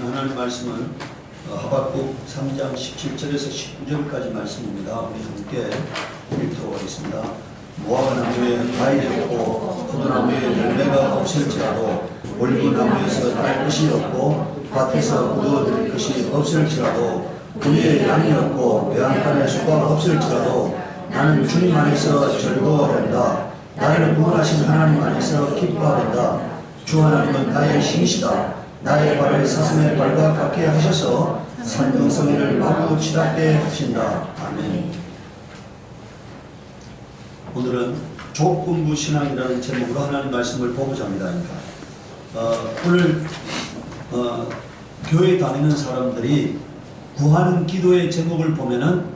하나님 말씀은 하박국 3장 17절에서 19절까지 말씀입니다. 우리 함께 읽도록 하겠습니다. 모아가 나무에 과일이 없고 포도나무에 열매가 없을지라도 올리브나무에서 딸 것이 없고 밭에서 얻을 것이 없을지라도 우리의 양이 없고 배양간에 수가 없을지라도 나는 주님 안에서 즐거워한다. 나를 구원하신 하나님 안에서 기뻐한다. 주 하나님은 나의 힘이시다. 나의 발을 사슴의 발과 같게 하셔서 산등성이를 마구 치닫게 하신다. 아멘. 오늘은 조건부 신앙이라는 제목으로 하나님 말씀을 보고자 합니다. 오늘 교회 다니는 사람들이 구하는 기도의 제목을 보면은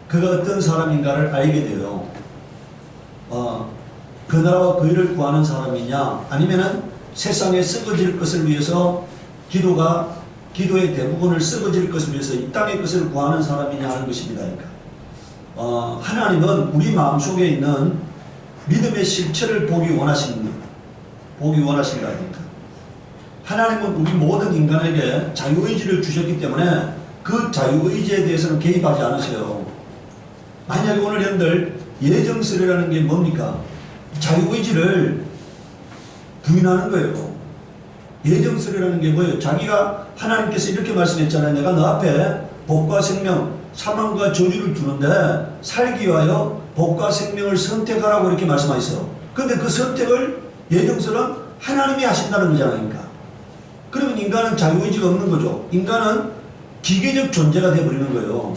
그가 어떤 사람인가를 알게 돼요. 그 나라와 그 일을 구하는 사람이냐, 아니면은 세상에 썩어질 것을 위해서 기도의 대부분을 썩어질 것을 위해서 이 땅의 것을 구하는 사람이냐 하는 것입니다. 하나님은 우리 마음속에 있는 믿음의 실체를 보기 원하신다. 하나님은 우리 모든 인간에게 자유의지를 주셨기 때문에 그 자유의지에 대해서는 개입하지 않으세요. 만약에 오늘 여러분들 예정설이라는 게 뭡니까? 자유의지를 부인하는 거예요. 예정설이라는 게 뭐예요? 자기가 하나님께서 이렇게 말씀했잖아요. 내가 너 앞에 복과 생명, 사망과 저주를 두는데 살기 위하여 복과 생명을 선택하라고 이렇게 말씀하셨어요. 그런데 그 선택을 예정설은 하나님이 하신다는 거잖아요. 그러면 인간은 자유의지가 없는 거죠. 인간은 기계적 존재가 되어버리는 거예요.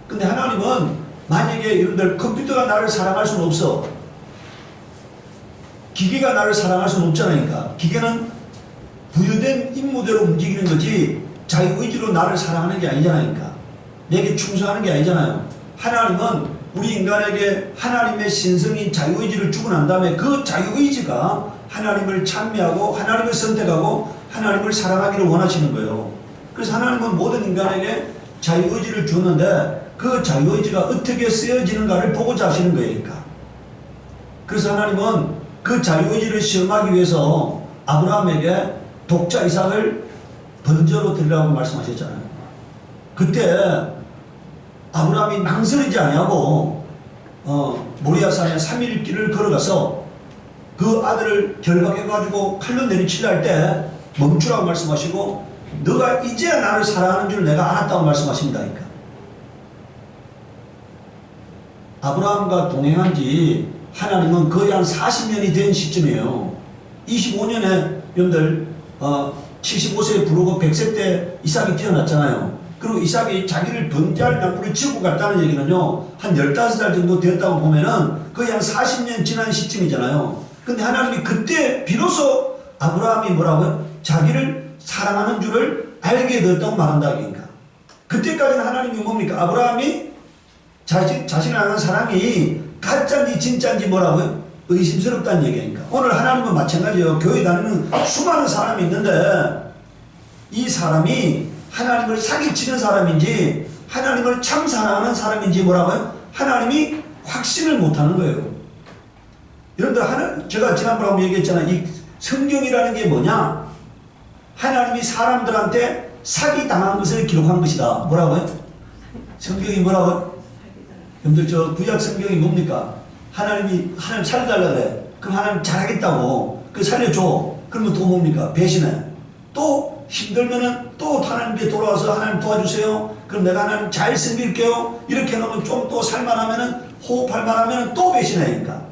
근데 하나님은 만약에 여러분들 컴퓨터가 나를 사랑할 수는 없어. 기계가 나를 사랑할 수는 없잖아요. 기계는 부여된 임무대로 움직이는 거지 자유의지로 나를 사랑하는 게 아니잖아요. 내게 충성하는 게 아니잖아요. 하나님은 우리 인간에게 하나님의 신성인 자유의지를 주고 난 다음에 그 자유의지가 하나님을 찬미하고 하나님을 선택하고 하나님을 사랑하기를 원하시는 거예요. 그래서 하나님은 모든 인간에게 자유의지를 줬는데 그 자유의지가 어떻게 쓰여지는가를 보고자 하시는 거예요. 그래서 하나님은 그 자유의지를 시험하기 위해서 아브라함에게 독자 이삭을 번제로 드리라고 말씀하셨잖아요. 그때 아브라함이 망설이지 아니하고 모리아산에 3일 길을 걸어가서 그 아들을 결박해가지고 칼로 내리치려 할 때 멈추라고 말씀하시고 너가 이제야 나를 사랑하는 줄 내가 알았다고 말씀하십니다. 아브라함과 동행한 지 하나님은 거의 한 40년이 된 시점이에요. 25년에 여러분들 75세에 부르고 100세 때 이삭이 태어났잖아요. 그리고 이삭이 자기를 번제할 나무를 지고 갔다는 얘기는요, 한 15살 정도 되었다고 보면은 거의 한 40년 지난 시점이잖아요. 근데 하나님이 그때 비로소 아브라함이 뭐라고요? 자기를 사랑하는 줄을 알게 되었다고 말한다. 그때까지는 하나님이 뭡니까? 아브라함이 자신을 아는 사람이 가짜인지 진짜인지 뭐라고요? 의심스럽다는 얘기니까. 오늘 하나님은 마찬가지예요. 교회 다니는 수많은 사람이 있는데 이 사람이 하나님을 사기치는 사람인지 하나님을 참 사랑하는 사람인지 뭐라고요? 하나님이 확신을 못하는 거예요. 여러분들 제가 지난번에 한번 얘기했잖아요. 이 성경이라는 게 뭐냐? 하나님이 사람들한테 사기당한 것을 기록한 것이다. 뭐라고요? 성경이 뭐라고요? 여러분들 저 구약 성경이 뭡니까? 하나님 살려달라 그래. 그럼 하나님 잘하겠다고. 그 살려줘. 그러면 또 뭡니까? 배신해. 또 힘들면은 또 하나님께 돌아와서 하나님 도와주세요. 그럼 내가 하나님 잘 섬길게요. 이렇게 하면 좀 또 살만하면은 호흡할 만하면은 또 배신하니까.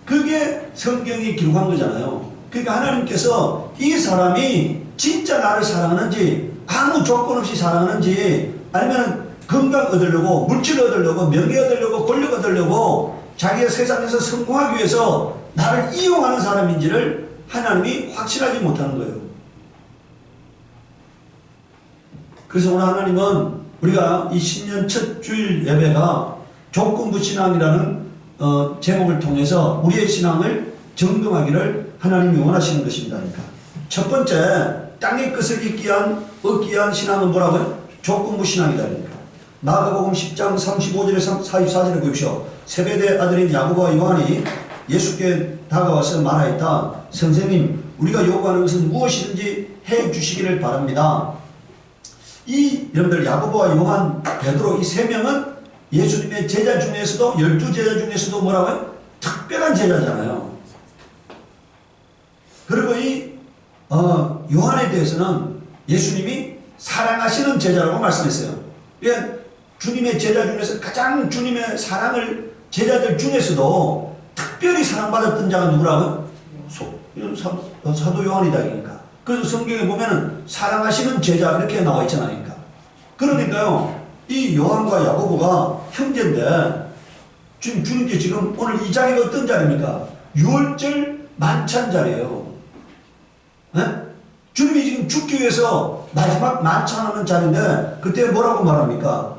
그게 성경이 기록한 거잖아요. 그러니까 하나님께서 이 사람이 진짜 나를 사랑하는지 아무 조건 없이 사랑하는지 아니면 건강 얻으려고 물질 얻으려고 명예 얻으려고 권력 얻으려고 자기가 세상에서 성공하기 위해서 나를 이용하는 사람인지를 하나님이 확실하지 못하는 거예요. 그래서 오늘 하나님은 우리가 이 신년 첫 주일 예배가 조건부 신앙이라는 제목을 통해서 우리의 신앙을 점검하기를 하나님이 원하시는 것입니다. 첫 번째, 땅의 것을 얻기 위한 신앙은 뭐라고요? 조건부 신앙이다. 마가복음 10장 35절에서 44절에 보십시오. 세베대 아들인 야고보와 요한이 예수께 다가와서 말하였다. 선생님, 우리가 요구하는 것은 무엇이든지 해 주시기를 바랍니다. 이 여러분들 야고보와 요한, 베드로 이 세 명은 예수님의 제자 중에서도 12제자 중에서도 뭐라고요? 특별한 제자잖아요. 그리고 이 요한에 대해서는 예수님이 사랑하시는 제자라고 말씀했어요. 그러니까 주님의 제자 중에서 가장 주님의 사랑을 제자들 중에서도 특별히 사랑받았던 자가 누구라고요? 사도 요한이다. 그러니까. 그래서 성경에 보면은 사랑하시는 제자 이렇게 나와 있잖아요. 그러니까요, 이 요한과 야고보가 형제인데 지금 주님께 지금 오늘 이 자리가 어떤 자리입니까? 유월절 만찬 자리예요. 네? 주님이 지금 죽기 위해서 마지막 만찬하는 자리인데 그때 뭐라고 말합니까?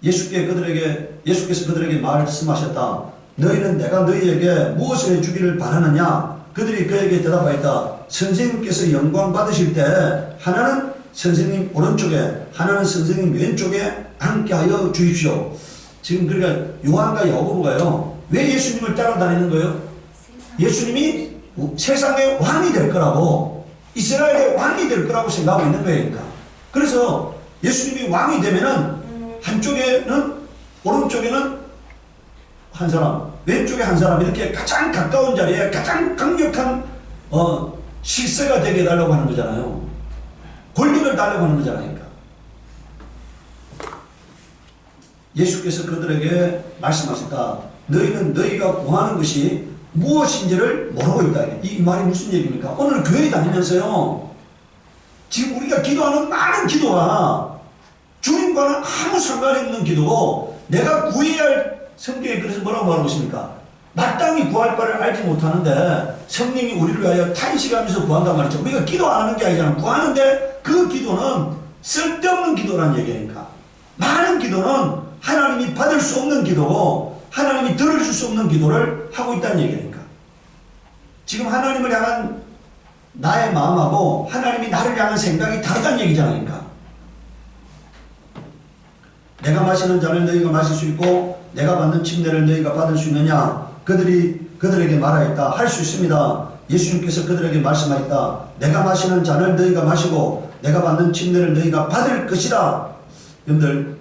예수께서 그들에게 말씀하셨다. 너희는 내가 너희에게 무엇을 해주기를 바라느냐? 그들이 그에게 대답하였다. 선생님께서 영광 받으실 때 하나는 선생님 오른쪽에 하나는 선생님 왼쪽에 함께하여 주십시오. 지금 그러니까 요한과 야고보가요, 왜 예수님을 따라다니는 거예요? 예수님이 세상의 왕이 될 거라고, 이스라엘의 왕이 될 거라고 생각하고 있는 거예요. 그러니까. 그래서 예수님이 왕이 되면은 한쪽에는, 오른쪽에는 한 사람, 왼쪽에 한 사람, 이렇게 가장 가까운 자리에 가장 강력한 실세가 되게 해달라고 하는 거잖아요. 권력을 달라고 하는 거잖아요. 그러니까. 예수께서 그들에게 말씀하셨다. 너희는 너희가 구하는 것이 무엇인지를 모르고 있다. 이 말이 무슨 얘기입니까? 오늘 교회 다니면서요, 지금 우리가 기도하는 많은 기도가 주님과는 아무 상관이 없는 기도고, 내가 구해야 할, 성경에 그래서 뭐라고 말하고 있습니까? 마땅히 구할 바를 알지 못하는데 성령이 우리를 위하여 탄식하면서 구한단 말이죠. 우리가 기도 안 하는 게 아니잖아. 구하는데 그 기도는 쓸데없는 기도라는 얘기니까. 많은 기도는 하나님이 받을 수 없는 기도고 하나님이 들어줄 수 없는 기도를 하고 있다는 얘기니까. 지금 하나님을 향한 나의 마음하고 하나님이 나를 향한 생각이 다르다는 얘기잖아요. 그러니까. 내가 마시는 잔을 너희가 마실 수 있고 내가 받는 침례를 너희가 받을 수 있느냐? 그들에게 말하였다. 할 수 있습니다. 예수님께서 그들에게 말씀하였다. 내가 마시는 잔을 너희가 마시고 내가 받는 침례를 너희가 받을 것이다. 여러분들,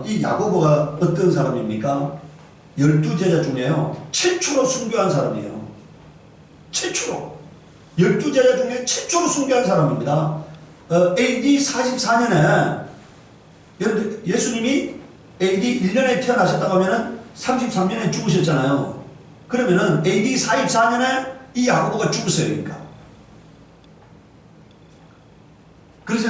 이 야고보가 어떤 사람입니까? 12제자 중에요, 최초로 순교한 사람이에요. 최초로. 12제자 중에 최초로 순교한 사람입니다. AD 44년에 여러분들, 예수님이 AD 1년에 태어나셨다고 하면은 33년에 죽으셨잖아요. 그러면은 AD 44년에 이 야고보가 죽었어요. 그러니까. 그래서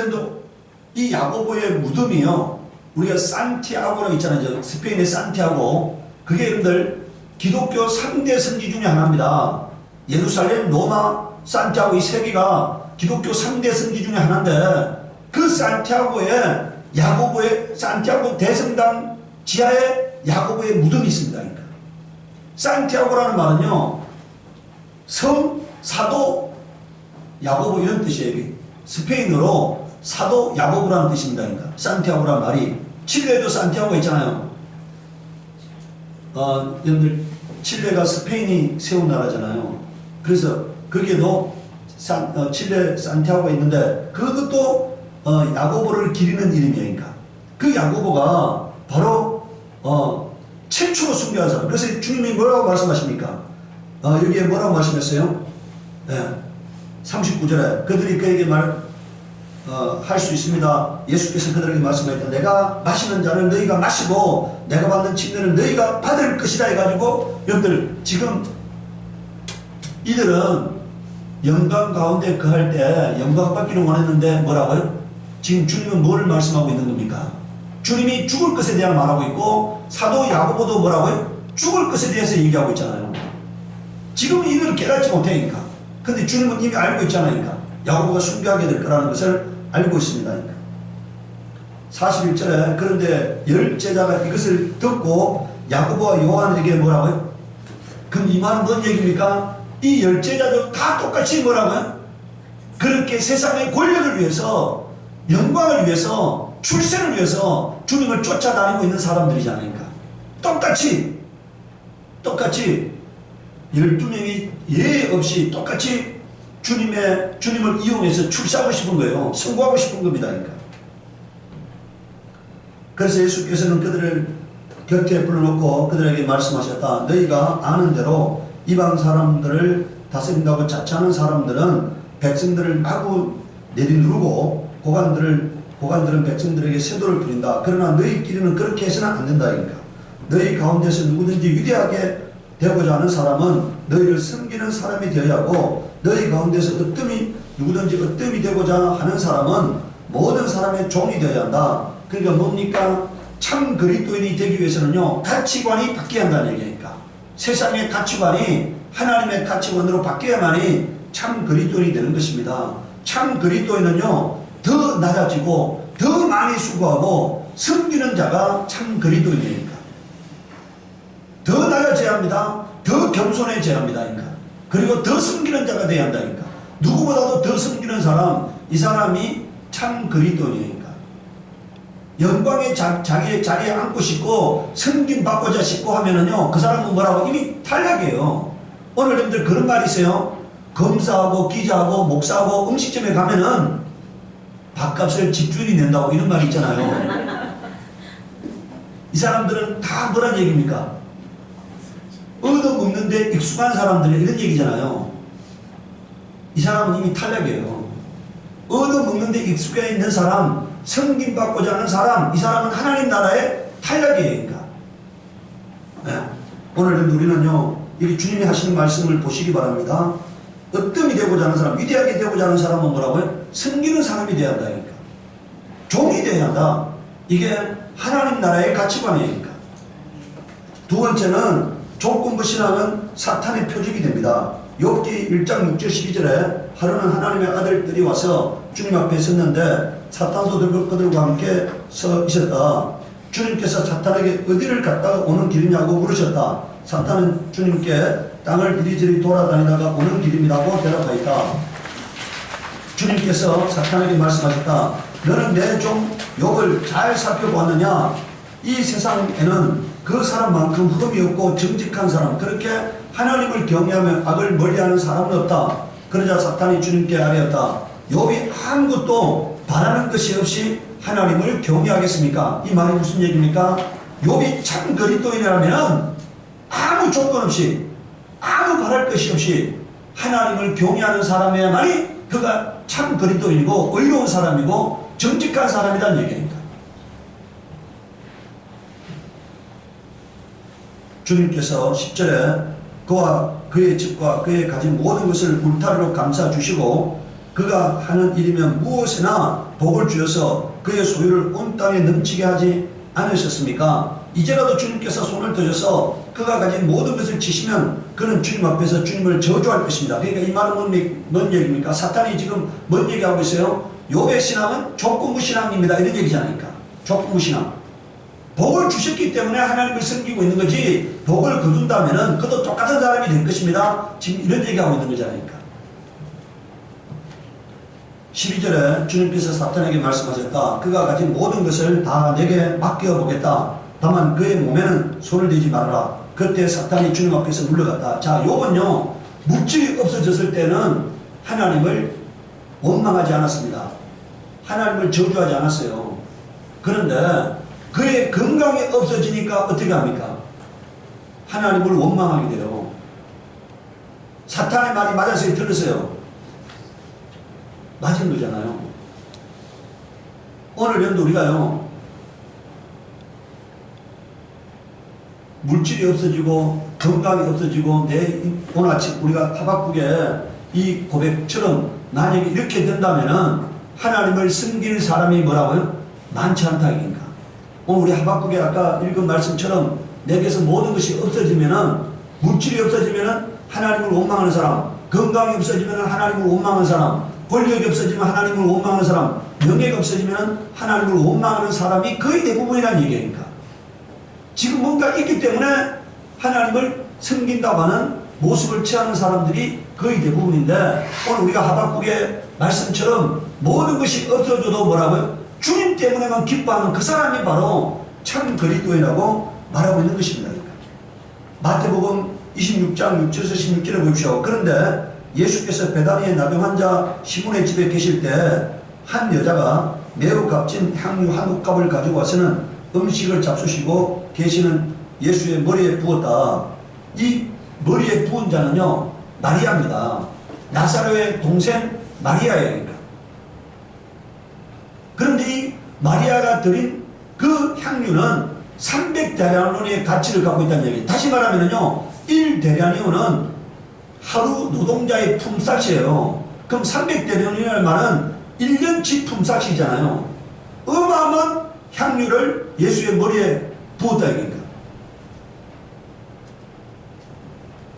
이 야고보의 무덤이요, 우리가 산티아고라고 있잖아요. 스페인의 산티아고. 그게 여러분들 기독교 3대 성지 중에 하나입니다. 예루살렘, 로마, 산티아고 이 세 개가 기독교 3대 성지 중에 하나인데, 그 산티아고에 야고보의 산티아고 대성당 지하에 야고보의 무덤이 있습니다. 그러니까. 산티아고라는 말은요, 성, 사도, 야고보 이런 뜻이에요. 스페인어로 사도 야고보라는 뜻입니다. 그러니까. 산티아고라는 말이. 칠레도 산티아고 있잖아요. 여러분들, 칠레가 스페인이 세운 나라잖아요. 그래서 거기에도 칠레 산티아고가 있는데 그것도 야고보를 기리는 이름이에요. 그러니까. 그 야고보가 바로 최초로 순교한 사람. 그래서 주님이 뭐라고 말씀하십니까? 여기에 뭐라고 말씀했어요? 네. 39절에 그들이 그에게 할 수 있습니다. 예수께서 그들에게 말씀하셨다. 내가 마시는 잔을 너희가 마시고 내가 받는 침례를 너희가 받을 것이다 해가지고, 여러분들 지금 이들은 영광 가운데 거할 때 영광 받기를 원했는데 뭐라고요? 지금 주님은 뭐를 말씀하고 있는 겁니까? 주님이 죽을 것에 대한 말하고 있고, 사도 야고보도 뭐라고요? 죽을 것에 대해서 얘기하고 있잖아요. 지금 이들을 깨닫지 못하니까. 근데 주님은 이미 알고 있잖아요. 그러니까. 야고보가 순교하게 될 거라는 것을 알고 있습니다. 그러니까. 41절에 그런데 10제자가 이것을 듣고 야고보와 요한에게 뭐라고요? 그럼 이 말은 뭔 얘기입니까? 이 10제자도 다 똑같이 뭐라고요? 그렇게 세상의 권력을 위해서, 영광을 위해서, 출세를 위해서 주님을 쫓아다니고 있는 사람들이잖아요. 그러니까. 똑같이 12명이 예의 없이 똑같이 주님을 이용해서 출세하고 싶은 거예요. 성공하고 싶은 겁니다. 그러니까. 그래서 예수께서는 그들을 곁에 불러놓고 그들에게 말씀하셨다. 너희가 아는 대로 이방 사람들을 다스린다고 자처하는 사람들은 백성들을 마구 내리누르고 고관들은 백성들에게 세도를 부린다. 그러나 너희끼리는 그렇게 해서는 안 된다. 그러니까. 너희 가운데서 누구든지 위대하게 되고자 하는 사람은 너희를 섬기는 사람이 되어야 하고 너희 가운데서 누구든지 으뜸이 되고자 하는 사람은 모든 사람의 종이 되어야 한다. 그러니까 뭡니까? 참 그리스도인이 되기 위해서는요, 가치관이 바뀌어야 한다는 얘기니까. 세상의 가치관이 하나님의 가치관으로 바뀌어야만이 참 그리스도인이 되는 것입니다. 참 그리스도인은요, 더 낮아지고 더 많이 수고하고 섬기는 자가 참 그리스도인이니까. 더 낮아져야 합니다. 더 겸손해져야 합니다. 그러니까. 그리고 더 섬기는 자가 돼야 한다니까. 누구보다도 더 섬기는 사람, 이 사람이 참 그리스도인이니까. 영광의 자기의 자리에 앉고 싶고 섬김 받고자 싶고 하면은요, 그 사람은 뭐라고? 이미 탈락이에요. 오늘 여러분들 그런 말이 있어요. 검사하고 기자하고 목사하고 음식점에 가면은 밥값을 집주인이 낸다고 이런 말이 있잖아요. 이 사람들은 다 뭐란 얘기입니까? 얻어먹는데 익숙한 사람들이 이런 얘기잖아요. 이 사람은 이미 탈락이에요. 얻어먹는데 익숙해 있는 사람, 섬김받고자 하는 사람, 이 사람은 하나님 나라의 탈락이에요. 그러니까. 네. 오늘 우리는요, 이 주님이 하시는 말씀을 보시기 바랍니다. 으뜸이 되고자 하는 사람, 위대하게 되고자 하는 사람은 뭐라고요? 섬기는 사람이 되어야 한다. 그러니까. 종이 되어야 한다. 이게 하나님 나라의 가치관이니까. 두 번째는 조건부 신앙은 사탄의 표적이 됩니다. 욥기 1장 6절 12절에 하루는 하나님의 아들들이 와서 주님 앞에 섰는데 사탄도 그들과 함께 서 있었다. 주님께서 사탄에게 어디를 갔다가 오는 길이냐고 물으셨다. 사탄은 주님께 땅을 이리저리 돌아다니다가 오는 길입니다고 대답하였다. 주님께서 사탄에게 말씀하셨다. 너는 내 종 욥을 잘 살펴보았느냐? 이 세상에는 그 사람만큼 흠이 없고 정직한 사람, 그렇게 하나님을 경외하며 악을 멀리하는 사람은 없다. 그러자 사탄이 주님께 아뢰었다. 욥이 아무것도 바라는 것이 없이 하나님을 경외하겠습니까? 이 말이 무슨 얘기입니까? 욥이 참 그리스도인이라면 아무 조건 없이, 아무 바랄 것이 없이 하나님을 경외하는 사람이야만이 그가 참 그리스도인이고 의로운 사람이고 정직한 사람이라는 얘기입니다. 주님께서 10절에 그와 그의 집과 그의 가진 모든 것을 울타리로 감싸주시고 그가 하는 일이면 무엇이나 복을 주어서 그의 소유를 온 땅에 넘치게 하지 않으셨습니까? 이제라도 주님께서 손을 드셔서 그가 가진 모든 것을 치시면 그는 주님 앞에서 주님을 저주할 것입니다. 그러니까 이 말은 뭔 얘기입니까? 사탄이 지금 뭔 얘기하고 있어요? 욥의 신앙은 조건부 신앙입니다. 이런 얘기잖아요. 조건부 신앙. 복을 주셨기 때문에 하나님을 섬기고 있는 거지, 복을 거둔다면은 그도 똑같은 사람이 될 것입니다. 지금 이런 얘기하고 있는 거잖아요. 12절에 주님께서 사탄에게 말씀하셨다. 그가 가진 모든 것을 다 내게 맡겨보겠다. 다만 그의 몸에는 손을 대지 말아라. 그때 사탄이 주님 앞에서 물러갔다. 자, 욥은요, 물질이 없어졌을 때는 하나님을 원망하지 않았습니다. 하나님을 저주하지 않았어요. 그런데 그의 건강이 없어지니까 어떻게 합니까? 하나님을 원망하게 돼요. 사탄의 말이 맞았어요? 틀렸어요? 맞은 거잖아요. 오늘 연도 우리가요, 물질이 없어지고 건강이 없어지고 오늘 아침 우리가 하박국에 이 고백처럼 만약에 이렇게 된다면은 하나님을 섬길 사람이 뭐라고요? 많지 않다 얘기인가? 오늘 우리 하박국에 아까 읽은 말씀처럼 내게서 모든 것이 없어지면은, 물질이 없어지면은 하나님을 원망하는 사람, 건강이 없어지면은 하나님을 원망하는 사람, 권력이 없어지면 하나님을 원망하는 사람, 명예가 없어지면 하나님을 원망하는 사람이 거의 대부분이라는 얘기니까. 지금 뭔가 있기 때문에 하나님을 섬긴다고 하는 모습을 취하는 사람들이 거의 대부분인데, 오늘 우리가 하박국의 말씀처럼 모든 것이 없어져도 뭐라고요? 주님 때문에만 기뻐하는 그 사람이 바로 참 그리스도인이라고 말하고 있는 것입니다. 마태복음 26장 6절에서 16절에 보십시오. 그런데 예수께서 베다니의 나병 환자 시몬의 집에 계실 때 한 여자가 매우 값진 향유 한 옷값을 가지고 와서는 음식을 잡수시고 계시는 예수의 머리에 부었다. 이 머리에 부은 자는요, 마리아입니다. 나사로의 동생 마리아예요. 그런데 이 마리아가 드린 그 향유는 300데나리온의 가치를 갖고 있다는 얘기예요. 다시 말하면요, 1데나리온은 하루 노동자의 품삯이에요. 그럼 300데나리온이라는 말은 1년치 품삯이잖아요. 어마어마한 향유를 예수의 머리에 부었다 이겁니다.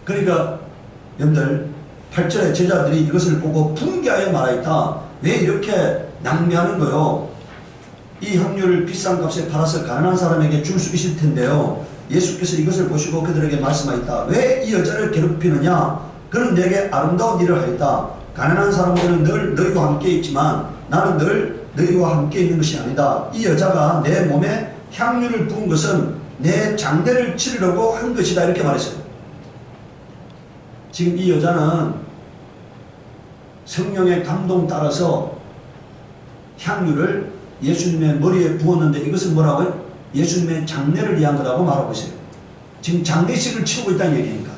그러니까 여러분들 8절에 제자들이 이것을 보고 분개하여 말하였다. 왜 이렇게 낭비하는 거요? 이 향유를 비싼 값에 팔아서 가난한 사람에게 줄 수 있을 텐데요. 예수께서 이것을 보시고 그들에게 말씀하였다. 왜 이 여자를 괴롭히느냐? 그는 내게 아름다운 일을 하였다. 가난한 사람들은 늘 너희와 함께 있지만 나는 늘 너희와 함께 있는 것이 아니다. 이 여자가 내 몸에 향유를 부은 것은 내 장례를 치르려고 한 것이다. 이렇게 말했어요. 지금 이 여자는 성령의 감동 따라서 향유를 예수님의 머리에 부었는데 이것은 뭐라고요? 예수님의 장례를 위한 거라고 말하고 있어요. 지금 장례식을 치르고 있다는 얘기니까.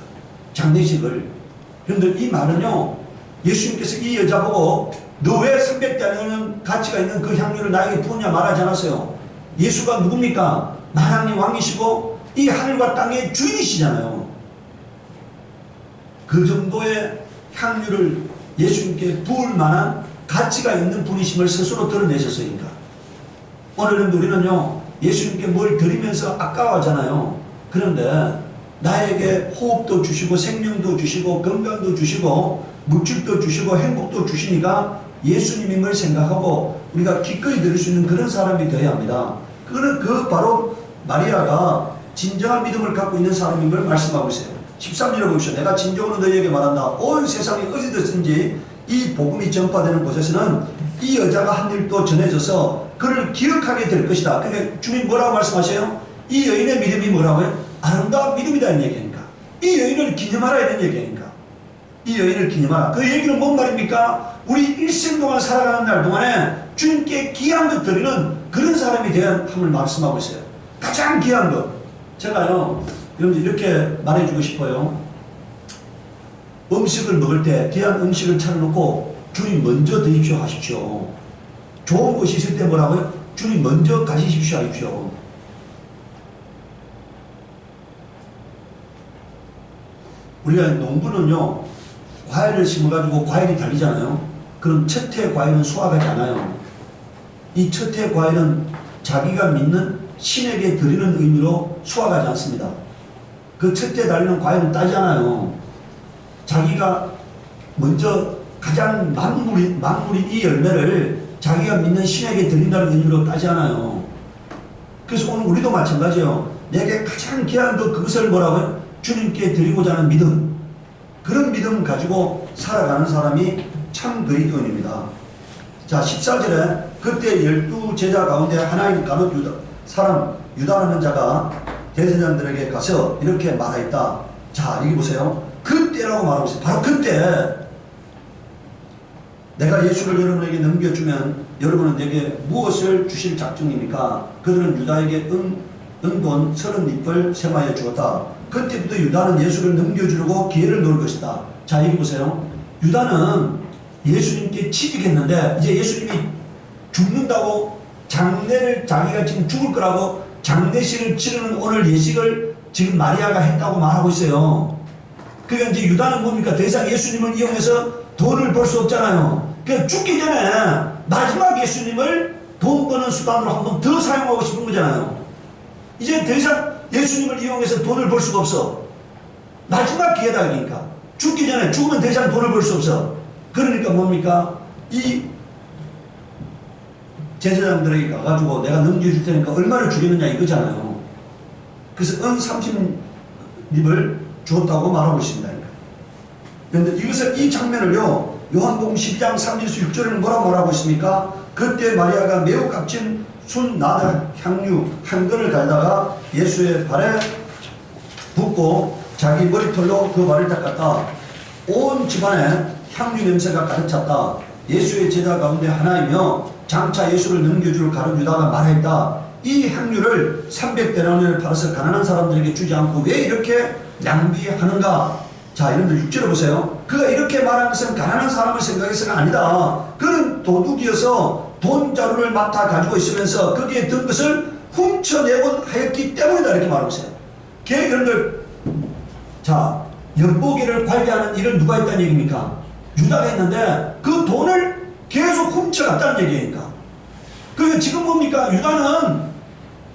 장례식을. 그런데 이 말은요, 예수님께서 이 여자 보고 너 왜 300데나리온 가치가 있는 그 향유를 나에게 부었냐 말하지 않았어요. 예수가 누굽니까? 만왕의 왕이시고 이 하늘과 땅의 주인이시잖아요. 그 정도의 향유를 예수님께 부을 만한 가치가 있는 분이심을 스스로 드러내셨으니까. 오늘은 우리는요, 예수님께 뭘 드리면서 아까워하잖아요. 그런데 나에게 호흡도 주시고 생명도 주시고 건강도 주시고 물질도 주시고 행복도 주시니까 예수님임을 생각하고 우리가 기꺼이 드릴 수 있는 그런 사람이 되어야 합니다. 그거는 바로 마리아가 진정한 믿음을 갖고 있는 사람임을 말씀하고 있어요. 13절에 보십시오. 내가 진정으로 너희에게 말한다. 온 세상이 어디든지 이 복음이 전파되는 곳에서는 이 여자가 한 일도 전해져서 그를 기억하게 될 것이다. 그러니까 주님 뭐라고 말씀하세요? 이 여인의 믿음이 뭐라고요? 아름다운 믿음이다 이 얘기니까. 이 여인을 기념하라 이런 얘기니까. 이 여인을 기념하라. 그 얘기는 뭔 말입니까? 우리 일생 동안 살아가는 날 동안에 주님께 귀한 것 드리는 그런 사람이 대한 함을 말씀하고 있어요. 가장 귀한 것. 제가요, 여러분들 이렇게 말해주고 싶어요. 음식을 먹을 때 귀한 음식을 차려놓고 주님 먼저 드십시오 하십시오. 좋은 것이 있을 때 뭐라고요? 주님 먼저 가지십시오 하십시오. 우리가 농부는요, 과일을 심어가지고 과일이 달리잖아요. 그럼 첫 해 과일은 수확하지 않아요. 이 첫 해 과일은 자기가 믿는 신에게 드리는 의미로 수확하지 않습니다. 그 첫 해 달리는 과일은 따지 않아요. 자기가 먼저 가장 만물인 이 열매를 자기가 믿는 신에게 드린다는 의미로 따지 않아요. 그래서 오늘 우리도 마찬가지예요. 내게 가장 귀한 그것을 뭐라고요? 주님께 드리고자 하는 믿음. 그런 믿음 가지고 살아가는 사람이 참 그리스도인입니다. 자, 14절에 그때 12제자 가운데 하나인 가룟 유다라는 자가 대제사장들에게 가서 이렇게 말하였다. 자, 여기 보세요. 그때라고 말하고 있어요. 바로 그때 내가 예수를 여러분에게 넘겨주면 여러분은 내게 무엇을 주실 작정입니까? 그들은 유다에게 은돈 30리플 세마에 주었다. 그때부터 유다는 예수를 넘겨주려고 기회를 놓을 것이다. 자, 여기 보세요. 유다는 예수님께 취직했는데 이제 예수님이 죽는다고 장례를 자기가 지금 죽을 거라고 장례식을 치르는 오늘 예식을 지금 마리아가 했다고 말하고 있어요. 그러니까 이제 유다는 뭡니까? 더 이상 예수님을 이용해서 돈을 벌 수 없잖아요. 그러니까 죽기 전에 마지막 예수님을 돈 버는 수단으로 한 번 더 사용하고 싶은 거잖아요. 이제 더 이상 예수님을 이용해서 돈을 벌 수가 없어. 마지막 기회다 그러니까. 죽기 전에 죽으면 더 이상 돈을 벌 수 없어. 그러니까 뭡니까? 이 제사장들에게 가가지고 내가 넘겨줄 테니까 얼마를 주겠느냐 이거잖아요. 그래서 은 30립을 주었다고 말하고 있습니다. 그런데 이것을 이 장면을요, 요한복음 12장 3절에서 6절에는 뭐라고 말하고 있습니까? 그때 마리아가 매우 값진 순나다 향유 한 근을 가져다가 예수의 발에 붓고, 자기 머리털로 그 발을 닦았다. 온 집안에 향유 냄새가 가득 찼다. 예수의 제자 가운데 하나이며 장차 예수를 넘겨줄 가룟 유다가 말했다. 이 향유를 300데나리온을 팔아서 가난한 사람들에게 주지 않고 왜 이렇게 낭비하는가? 자, 여러분들 6절을 보세요. 그가 이렇게 말한 것은 가난한 사람을 생각해서가 아니다. 그는 도둑이어서 돈 자루를 맡아 가지고 있으면서 거기에 든 것을 훔쳐내곤 하였기 때문이다. 이렇게 말하고 있어요. 여러분들, 자, 엿보기를 관리하는 일을 누가 했다는 얘기입니까? 유다가 했는데 그 돈을 계속 훔쳐갔다는 얘기니까. 그러니까 지금 뭡니까? 유다는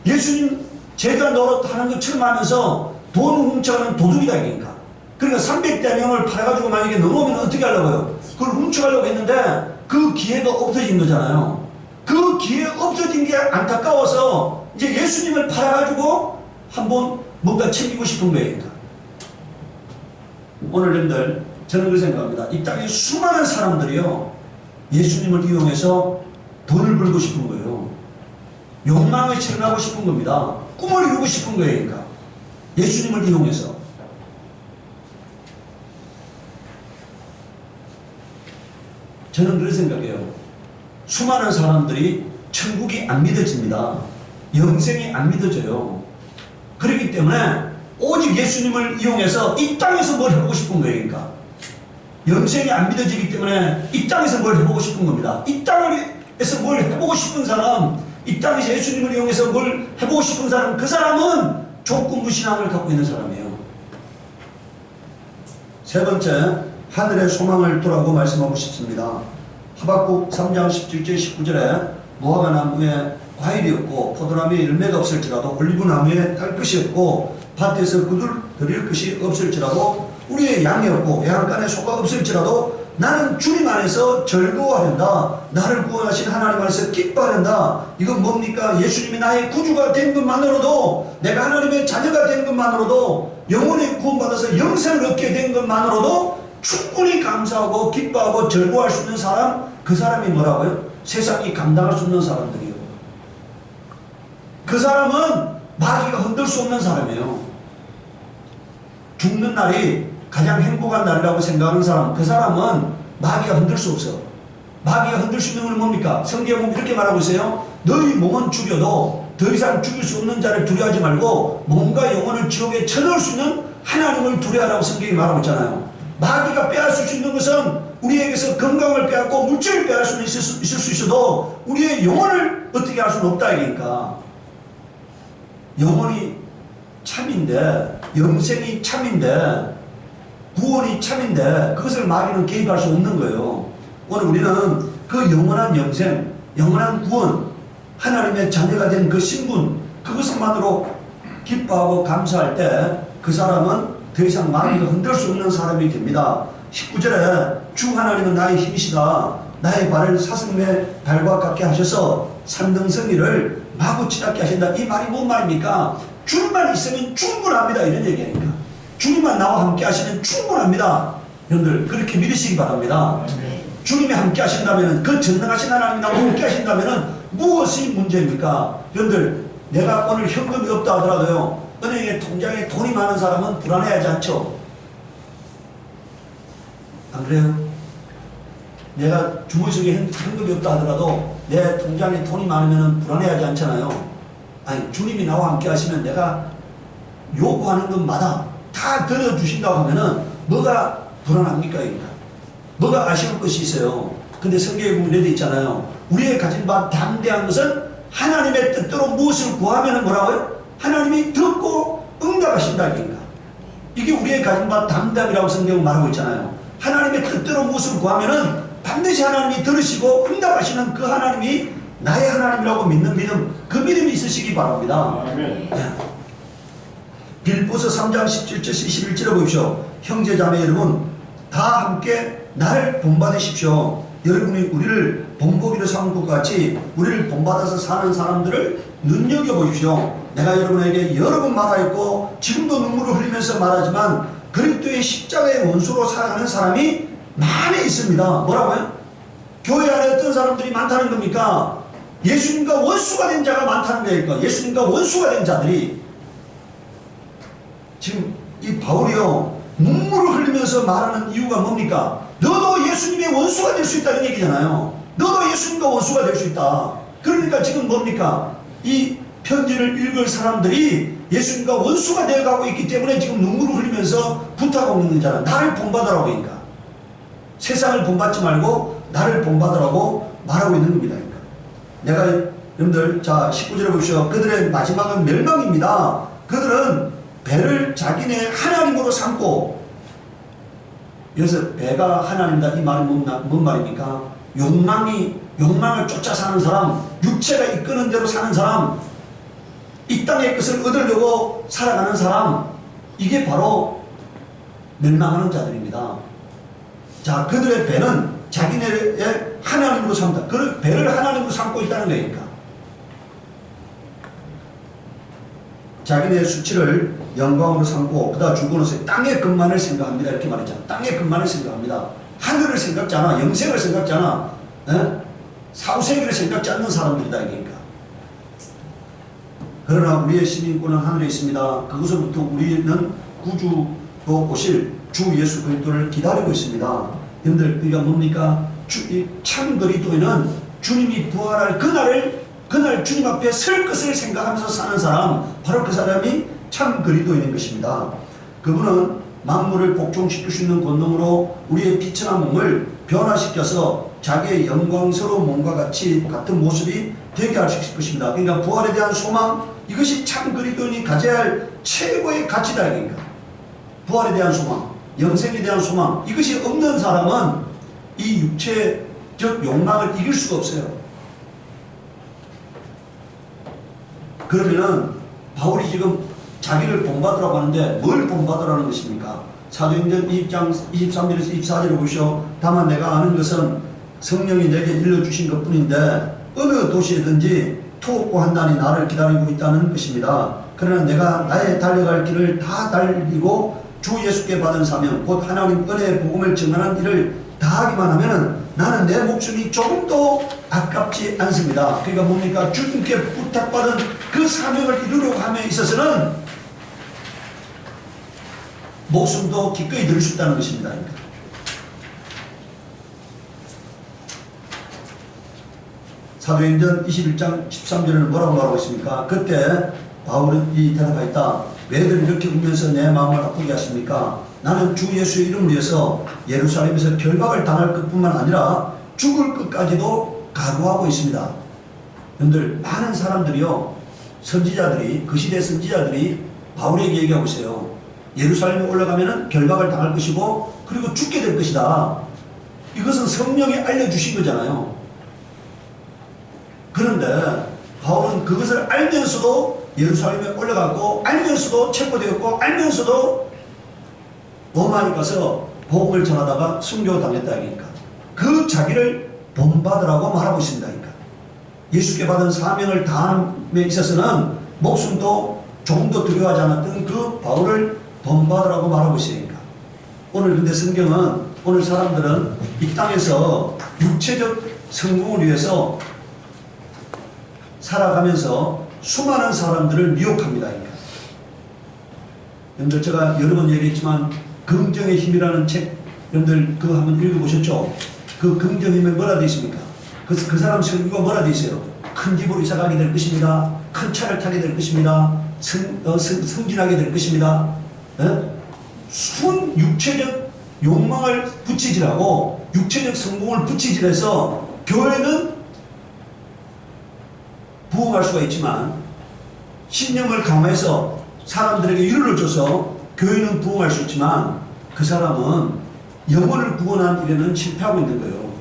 예수님 제자 노릇하는 것처럼 하면서 돈을 훔쳐가는 도둑이다 이니까. 그러니까 300데나리온을 팔아가지고 만약에 넘어오면 어떻게 하려고요? 그걸 훔쳐가려고 했는데 그 기회가 없어진 거잖아요. 그 기회 없어진 게 안타까워서 이제 예수님을 팔아가지고 한번 뭔가 챙기고 싶은 거예요. 오늘 여러분들, 저는 그렇게 생각합니다. 이 땅에 수많은 사람들이요, 예수님을 이용해서 돈을 벌고 싶은 거예요. 욕망을 실현하고 싶은 겁니다. 꿈을 이루고 싶은 거예요. 그러니까 예수님을 이용해서. 저는 그렇게 생각해요. 수많은 사람들이 천국이 안 믿어집니다. 영생이 안 믿어져요. 그렇기 때문에 오직 예수님을 이용해서 이 땅에서 뭘 해보고 싶은 거예요. 그러니까 영생이 안 믿어지기 때문에 이 땅에서 뭘 해보고 싶은 겁니다. 이 땅에서 뭘 해보고 싶은 사람, 이 땅에서 예수님을 이용해서 뭘 해보고 싶은 사람, 그 사람은 조건부신앙을 갖고 있는 사람이에요. 세 번째, 하늘의 소망을 두라고 말씀하고 싶습니다. 하박국 3장 17절 19절에 무화과 나무에 과일이 없고 포도나무에 열매가 없을지라도 올리브 나무에 딸 것이 없고 밭에서 그들 드릴 것이 없을지라도 우리의 양이 없고 양간에 소가 없을지라도 나는 주님 안에서 즐거워한다. 나를 구원하신 하나님 안에서 기뻐한다. 이건 뭡니까? 예수님이 나의 구주가 된 것만으로도, 내가 하나님의 자녀가 된 것만으로도, 영혼의 구원받아서 영생을 얻게 된 것만으로도 충분히 감사하고 기뻐하고 즐거워할 수 있는 사람, 그 사람이 뭐라고요? 세상이 감당할 수 없는 사람들이요. 그 사람은 마귀가 흔들 수 없는 사람이에요. 죽는 날이 가장 행복한 날이라고 생각하는 사람, 그 사람은 마귀가 흔들 수 없어. 마귀가 흔들 수 있는 건 뭡니까? 성경은 이렇게 말하고 있어요. 너희 몸은 죽여도 더 이상 죽일 수 없는 자를 두려워하지 말고 몸과 영혼을 지옥에 쳐넣을 수 있는 하나님을 두려워하라고 성경이 말하고 있잖아요. 마귀가 빼앗을 수 있는 것은 우리에게서 건강을 빼앗고 물질을 빼앗을 수는 있을 수 있어도 우리의 영혼을 어떻게 할 수는 없다 이니까. 영혼이 참인데, 영생이 참인데, 구원이 참인데 그것을 마귀는 개입할 수 없는 거예요. 오늘 우리는 그 영원한 영생, 영원한 구원, 하나님의 자녀가 된 그 신분, 그것만으로 기뻐하고 감사할 때 그 사람은 더 이상 마귀가 흔들 수 없는 사람이 됩니다. 19절에 주 하나님은 나의 힘이시다. 나의 발을 사슴의 발과 같게 하셔서 산등성이를 마구 치닫게 하신다. 이 말이 뭔 말입니까? 주님만 있으면 충분합니다. 이런 얘기니까. 주님만 나와 함께 하시면 충분합니다. 여러분들 그렇게 믿으시기 바랍니다. 주님이 함께 하신다면, 그 전능하신 하나님이 나와 함께 하신다면 무엇이 문제입니까? 여러분들, 내가 오늘 현금이 없다 하더라도요, 은행에 통장에 돈이 많은 사람은 불안해하지 않죠? 안 그래요? 내가 주머니 속에 현금이 없다 하더라도 내 통장에 돈이 많으면 불안해하지 않잖아요. 아니, 주님이 나와 함께 하시면 내가 요구하는 것마다 다 들어주신다고 하면은 뭐가 불안합니까? 뭐가 아쉬울 것이 있어요. 근데 성경에 보면 이렇게 있잖아요. 우리의 가진 바 담대한 것은 하나님의 뜻대로 무엇을 구하면 뭐라고요? 하나님이 듣고 응답하신다. 이게 우리의 가진 바 담대함이라고 성경은 말하고 있잖아요. 하나님의 뜻대로 무엇을 구하면은 반드시 하나님이 들으시고 응답하시는 그 하나님이 나의 하나님이라고 믿는 믿음, 그 믿음이 있으시기 바랍니다. 네. 빌보서 3장 17절 21절에 보십시오. 형제자매 여러분 다 함께 나를 본받으십시오. 여러분이 우리를 본보기로 삼은 것 같이 우리를 본받아서 사는 사람들을 눈여겨보십시오. 내가 여러분에게 여러 번 말하였고 지금도 눈물을 흘리면서 말하지만 그리스도의 십자가의 원수로 살아가는 사람이 많이 있습니다. 뭐라고요? 교회 안에 어떤 사람들이 많다는 겁니까? 예수님과 원수가 된 자가 많다는 거니까. 예수님과 원수가 된 자들이 지금 이 바울이요 눈물을 흘리면서 말하는 이유가 뭡니까? 너도 예수님의 원수가 될 수 있다는 얘기잖아요. 너도 예수님과 원수가 될 수 있다. 그러니까 지금 뭡니까? 이 편지를 읽을 사람들이 예수님과 원수가 되어가고 있기 때문에 지금 눈물을 흘리면서 부탁하고 있는 자는 나를 본받으라고 하니까. 세상을 본받지 말고 나를 본받으라고 말하고 있는 겁니다. 그러니까. 내가 여러분들 자 19절에 보십시오. 그들의 마지막은 멸망입니다. 그들은 배를 자기네 하나님으로 삼고, 여기서 배가 하나님이다 이 말은 뭔 말입니까? 욕망을 쫓아 사는 사람, 육체가 이끄는 대로 사는 사람, 이 땅의 것을 얻으려고 살아가는 사람, 이게 바로 멸망하는 자들입니다. 자, 그들의 배는 자기네의 하나님으로 삼다. 그 배를 하나님으로 삼고 있다는 거니까. 자기네의 수치를 영광으로 삼고 그다 죽고 나서 땅의 것만을 생각합니다. 이렇게 말했잖아. 땅의 것만을 생각합니다. 하늘을 생각지 않아. 영생을 생각지 않아. 사후세계를 생각지 않는 사람들이다. 이니까. 그러나 우리의 시민권은 하늘에 있습니다. 그것으로부터 우리는 구주로 오실 주 예수 그리스도를 기다리고 있습니다. 여러분들 그러니까 뭡니까? 참 그리스도인은 주님이 부활할 그날 주님 앞에 설 것을 생각하면서 사는 사람, 바로 그 사람이 참 그리스도인인 것입니다. 그분은 만물을 복종시킬 수 있는 권능으로 우리의 비천한 몸을 변화시켜서 자기의 영광스러운 몸과 같은 모습이 되게 하실 것입니다. 그러니까 부활에 대한 소망, 이것이 참 그리스도인이 가져야 할 최고의 가치다. 그러니까 부활에 대한 소망, 영생에 대한 소망, 이것이 없는 사람은 이 육체적 욕망을 이길 수가 없어요. 그러면은 바울이 지금 자기를 본받으라고 하는데 뭘 본받으라는 것입니까? 사도행전 2장 23절에서 24절을 보시오. 다만 내가 아는 것은 성령이 내게 일러주신 것뿐인데 어느 도시에든지 투옥고한단이 나를 기다리고 있다는 것입니다. 그러나 내가 나의 달려갈 길을 다 달리고 주 예수께 받은 사명 곧 하나님 은혜의 복음을 증언한 일을 다하기만 하면은 나는 내 목숨이 조금도 아깝지 않습니다. 그러니까 뭡니까? 주님께 부탁받은 그 사명을 이루려고 함에 있어서는 목숨도 기꺼이 드릴 수 있다는 것입니다. 사도행전 21장 13절에는 뭐라고 말하고 있습니까? 그때 바울이 대답하였다. 왜들 이렇게 울면서 내 마음을 아프게 하십니까? 나는 주 예수의 이름을 위해서 예루살렘에서 결박을 당할 것뿐만 아니라 죽을 것까지도 각오하고 있습니다. 여러분들 많은 사람들이요, 선지자들이, 그 시대 선지자들이 바울에게 얘기하고 있어요. 예루살렘에 올라가면 결박을 당할 것이고 그리고 죽게 될 것이다. 이것은 성령이 알려주신 거잖아요. 그런데 바울은 그것을 알면서도 예루살렘에 올라갔고, 알면서도 체포되었고, 알면서도 로마에 가서 복음을 전하다가 순교당했다. 그러니까 그 자기를 본받으라고 말하고 있습니다. 그러니까 예수께 받은 사명을 다함에 있어서는 목숨도 조금도 두려워하지 않았던 그 바울을 본받으라고 말하고 있으니까. 오늘 근데 성경은, 오늘 사람들은 이 땅에서 육체적 성공을 위해서 살아가면서 수많은 사람들을 미혹합니다. 그러니까. 여러분들 제가 여러 번 얘기했지만 긍정의 힘이라는 책 여러분들 그거 한번 읽어보셨죠? 그 긍정의 힘에 뭐라 되어 있습니까? 그 사람 설교가 뭐라 되어 있어요? 큰 집으로 이사가게 될 것입니다. 큰 차를 타게 될 것입니다. 승진하게 될 것입니다. 순 육체적 욕망을 붙이지라고, 육체적 성공을 붙이지해서 교회는 부흥할 수가 있지만, 신념을 강화해서 사람들에게 위로를 줘서 교회는 부흥할 수 있지만, 그 사람은 영혼을 구원한 일에는 실패하고 있는 거예요.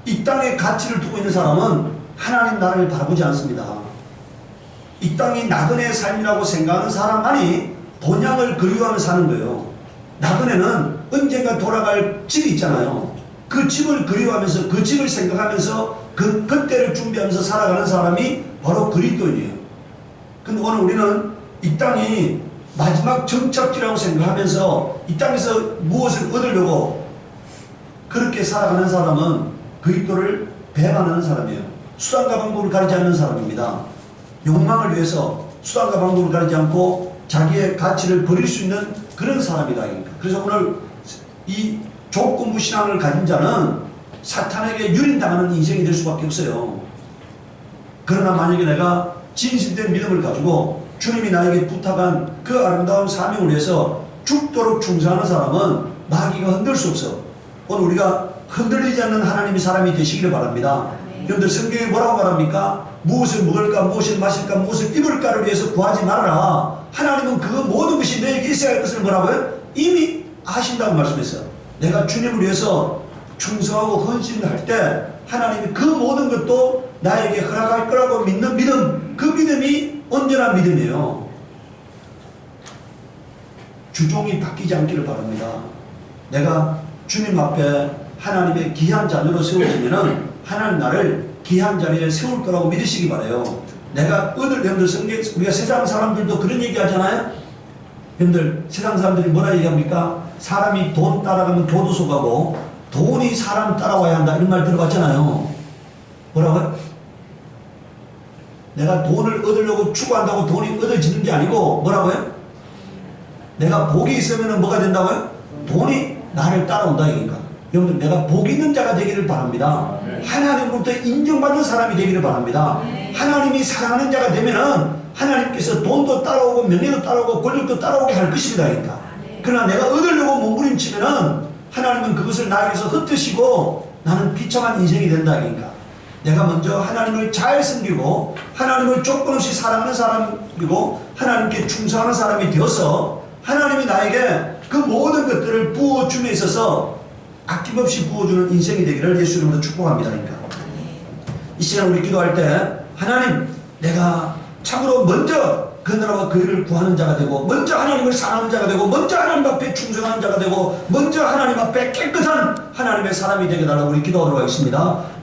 이 땅에 가치를 두고 있는 사람은 하나님 나라를 바라보지 않습니다. 이 땅이 나그네의 삶이라고 생각하는 사람만이 본향을 그리워하며 사는 거예요. 나그네는 언젠가 돌아갈 집이 있잖아요. 그 집을 그리워하면서, 그 집을 생각하면서 그때를 준비하면서 살아가는 사람이 바로 그리스도인이에요. 근데 오늘 우리는 이 땅이 마지막 정착지라고 생각하면서 이 땅에서 무엇을 얻으려고 그렇게 살아가는 사람은 그리스도를 배반하는 사람이에요. 수단과 방법을 가리지 않는 사람입니다. 욕망을 위해서 수단과 방법을 가리지 않고 자기의 가치를 버릴 수 있는 그 그런 사람이다. 그래서 오늘 이 조건부 신앙을 가진 자는 사탄에게 유린당하는 인생이 될 수밖에 없어요. 그러나 만약에 내가 진실된 믿음을 가지고 주님이 나에게 부탁한 그 아름다운 사명을 위해서 죽도록 충성하는 사람은 마귀가 흔들 수 없어. 오늘 우리가 흔들리지 않는 하나님의 사람이 되시기를 바랍니다. 여러분들 성경에 뭐라고 말합니까? 무엇을 먹을까, 무엇을 마실까, 무엇을 입을까를 위해서 구하지 말아라. 하나님은 그 모든 것이 너에게 있어야 할 것을 뭐라고요? 이미 아신다고 말씀했어요. 내가 주님을 위해서 충성하고 헌신을 할 때 하나님이 그 모든 것도 나에게 허락할 거라고 믿는 믿음, 그 믿음이 온전한 믿음이에요. 주종이 바뀌지 않기를 바랍니다. 내가 주님 앞에 하나님의 귀한 자녀로 세워지면은 하나님 나를 귀한 자리에 세울 거라고 믿으시기 바라요. 내가 여러분들 성경, 우리가 세상 사람들도 그런 얘기 하잖아요. 여러분들 세상 사람들이 뭐라 얘기합니까? 사람이 돈 따라가면 교도소 가고 돈이 사람 따라와야 한다, 이런 말 들어봤잖아요. 뭐라고요? 내가 돈을 얻으려고 추구한다고 돈이 얻어지는 게 아니고 뭐라고요? 내가 복이 있으면 뭐가 된다고요? 돈이 나를 따라온다 이니까. 여러분들 내가 복 있는 자가 되기를 바랍니다. 하나님으로부터 인정받는 사람이 되기를 바랍니다. 하나님이 사랑하는 자가 되면은 하나님께서 돈도 따라오고 명예도 따라오고 권력도 따라오게 할 것입니다. 그러니까. 그러나 내가 얻으려고 몸부림치면은 하나님은 그것을 나에게서 흩으시고 나는 비참한 인생이 된다. 그러니까. 내가 먼저 하나님을 잘 섬기고 하나님을 조건 없이 사랑하는 사람이고 하나님께 충성하는 사람이 되어서 하나님이 나에게 그 모든 것들을 부어줌에 있어서 아낌없이 부어주는 인생이 되기를 예수 이름으로 축복합니다. 그러니까. 이 시간 우리 기도할 때 하나님, 내가 참으로 먼저 그 나라와 그 일을 구하는 자가 되고 먼저 하나님을 사랑하는 자가 되고 먼저 하나님 앞에 충성하는 자가 되고 먼저 하나님 앞에 깨끗한 하나님의 사람이 되게 달라고 우리 기도하도록 하겠습니다.